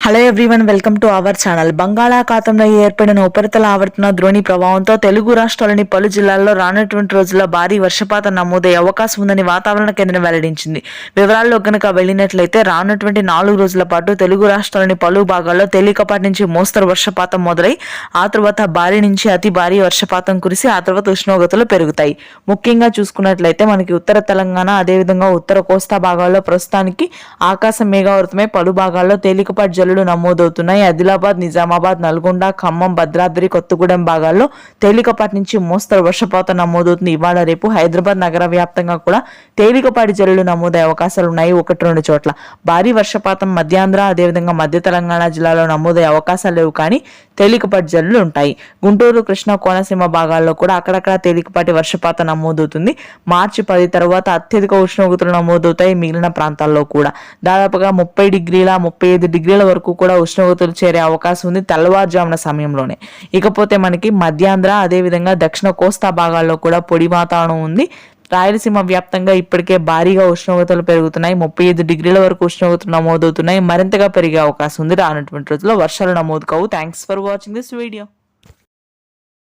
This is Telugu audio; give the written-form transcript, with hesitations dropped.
Hello everyone, welcome to our channel. బంగాళాఖాతంలో ఏర్పడిన ఉపరితల ఆవర్తన ద్రోణి ప్రభావంతో తెలుగు రాష్ట్రాల్లోని పలు జిల్లాల్లో రానున్నటువంటి రోజుల్లో భారీ వర్షపాతం నమోదయ్యే అవకాశం ఉందని వాతావరణ కేంద్రం వెల్లడించింది. వివరాల్లో కనుక వెళ్ళినట్లయితే రానున్నటువంటి 4 రోజుల పాటు తెలుగు రాష్ట్రాల్లోని పలు భాగాల్లో తేలికపాటి నుంచి మోస్తరు వర్షపాతం మొదలై ఆ తర్వాత భారీ నుంచి అతి భారీ వర్షపాతం కురిసి ఆ తర్వాత ఉష్ణోగ్రతలు పెరుగుతాయి. ముఖ్యంగా చూసుకున్నట్లయితే మనకి ఉత్తర తెలంగాణ అదేవిధంగా ఉత్తర కోస్తా భాగాల్లో ప్రస్తుతానికి ఆకాశం మేఘావృతమై పలు భాగాల్లో తేలికపాటి జల్లులు నమోదవుతున్నాయి. ఆదిలాబాద్, నిజామాబాద్, నల్గొండ, ఖమ్మం, భద్రాద్రి కొత్తగూడెం భాగాల్లో తేలికపాటి నుంచి మోస్తరు వర్షపాతం నమోదవుతుంది. ఇవాళ రేపు హైదరాబాద్ నగర వ్యాప్తంగా కూడా తేలికపాటి జల్లులు నమోదయ్యే అవకాశాలు ఉన్నాయి. 1-2 చోట్ల భారీ వర్షపాతం మధ్యాంధ్ర అదేవిధంగా మధ్య తెలంగాణ జిల్లాలో నమోదయ్యే అవకాశాలు లేవు, కానీ తేలికపాటి జల్లులు ఉంటాయి. గుంటూరు, కృష్ణా, కోనసీమ భాగాల్లో కూడా అక్కడక్కడ తేలికపాటి వర్షపాతం నమోదవుతుంది. మార్చి 10 తర్వాత అత్యధిక ఉష్ణోగ్రతలు నమోదవుతాయి. మిగిలిన ప్రాంతాల్లో కూడా దాదాపుగా 30 డిగ్రీల 35 డిగ్రీల వరకు కూడా ఉష్ణోగ్రతలు చేరే అవకాశం ఉంది తెల్లవారుజామున సమయంలోనే. ఇకపోతే మనకి మధ్యాంధ్ర అదేవిధంగా దక్షిణ కోస్తా భాగాల్లో కూడా పొడి వాతావరణం ఉంది. రాయలసీమ వ్యాప్తంగా ఇప్పటికే భారీగా ఉష్ణోగ్రతలు పెరుగుతున్నాయి. 35 డిగ్రీల వరకు ఉష్ణోగ్రతలు నమోదవుతున్నాయి. మరింతగా పెరిగే అవకాశం ఉంది. రానున్నటువంటి రోజుల్లో వర్షాలు నమోదు కావు. Thanks for watching this video.